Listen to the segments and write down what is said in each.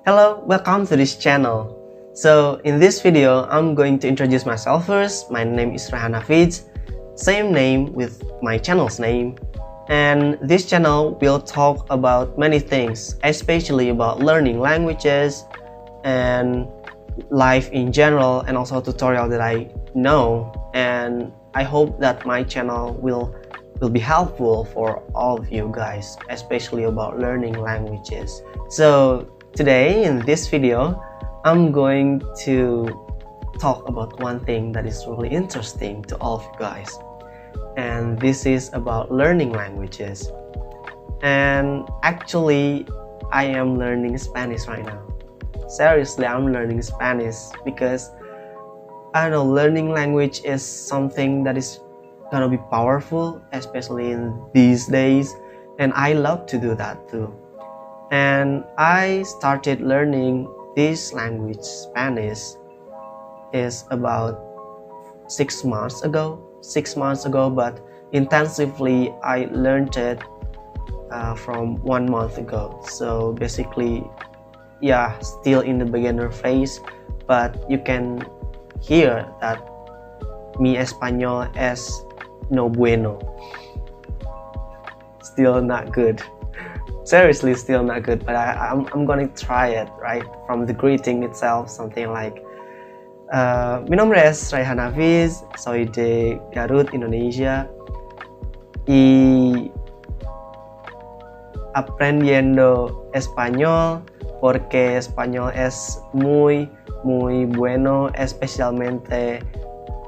Hello, welcome to this channel. So in this video, I'm going to introduce myself first. My name is Rayhan Hafiz, same name with my channel's name. And this channel will talk about many things, especially about learning languages and life in general, and also tutorial that I know. And I hope that my channel will be helpful for all of you guys, especially about learning languages. So today in this video, I'm going to talk about one thing that is really interesting to all of you guys, and this is about learning languages. And actually, I am learning Spanish right now. Seriously, I'm learning Spanish because I know learning language is something that is gonna be powerful, especially in these days, and I love to do that too. And I started learning this language, Spanish, is about 6 months ago, but intensively I learned it from 1 month ago. So basically, yeah, still in the beginner phase, but you can hear that mi español es no bueno. Still not good. Seriously, still not good, but I'm gonna try it, right? From the greeting itself, something like mi nombre es Rayhan Hafiz, soy de Garut, Indonesia, y aprendiendo español porque español es muy bueno, especialmente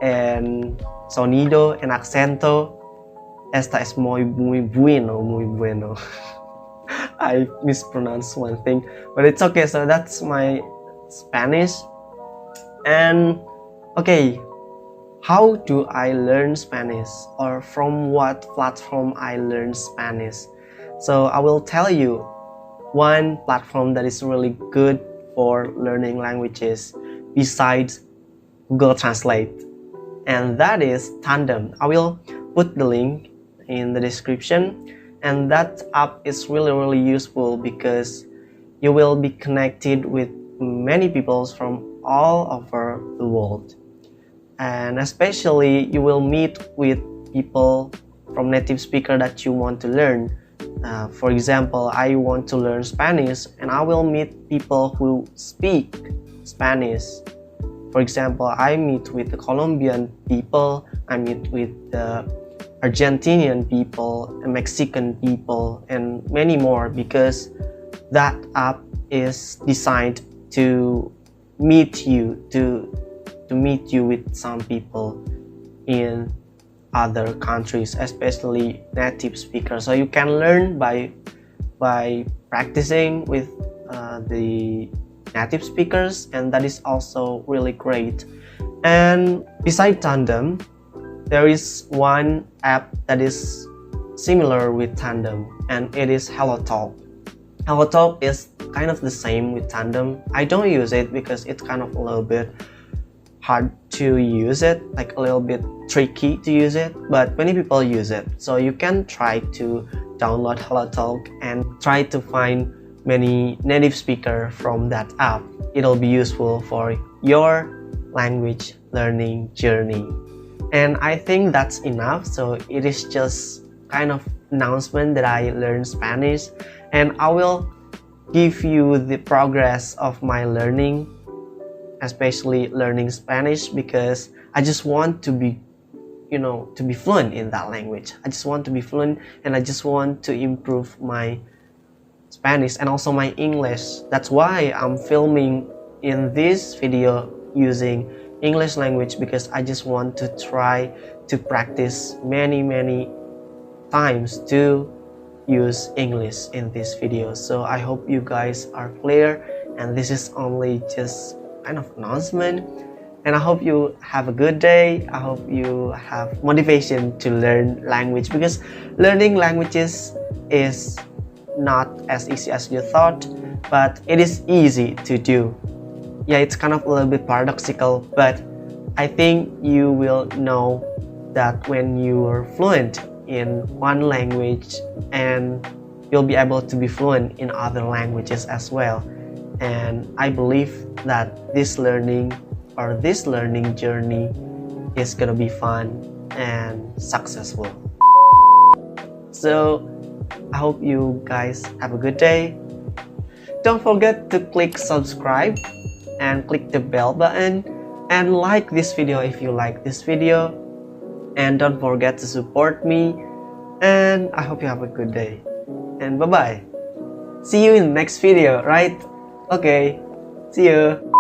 en sonido, en acento. Esta es muy bueno. I mispronounced one thing, but it's okay. So that's my Spanish. And okay, how do I learn Spanish, or from what platform I learn Spanish? So I will tell you one platform that is really good for learning languages besides Google Translate, and that is Tandem. I will put the link in the description, and that app is really useful because you will be connected with many people from all over the world, and especially you will meet with people from native speaker that you want to learn. For example, I want to learn Spanish, and I will meet people who speak Spanish. For example, I meet with the Colombian people, I meet with the Argentinian people, and Mexican people, and many more, because that app is designed to meet you with some people in other countries, especially native speakers. So you can learn by practicing with the native speakers, and that is also really great. And beside Tandem, there is one app that is similar with Tandem, and it is HelloTalk. HelloTalk is kind of the same with Tandem. I don't use it because it's kind of a little bit hard to use it, like a little bit tricky to use it, but many people use it. So you can try to download HelloTalk and try to find many native speakers from that app. It'll be useful for your language learning journey. And I think that's enough. So it is just kind of announcement that I learned Spanish, and I will give you the progress of my learning, especially learning Spanish, because I just want to be fluent in that language. I just want to be fluent, and I just want to improve my Spanish and also my English. That's why I'm filming in this video using English language, because I just want to try to practice many times to use English in this video. So I hope you guys are clear, and this is only just kind of announcement, and I hope you have a good day. I hope you have motivation to learn language, because learning languages is not as easy as you thought, but it is easy to do. Yeah, it's kind of a little bit paradoxical, but I think you will know that when you are fluent in one language, and you'll be able to be fluent in other languages as well. and I believe that this learning journey is gonna be fun and successful. So I hope you guys have a good day. Don't forget to click subscribe and click the bell button and like this video if you like this video, and don't forget to support me, and I hope you have a good day, and bye bye. See you in the next video, right? Okay, see you.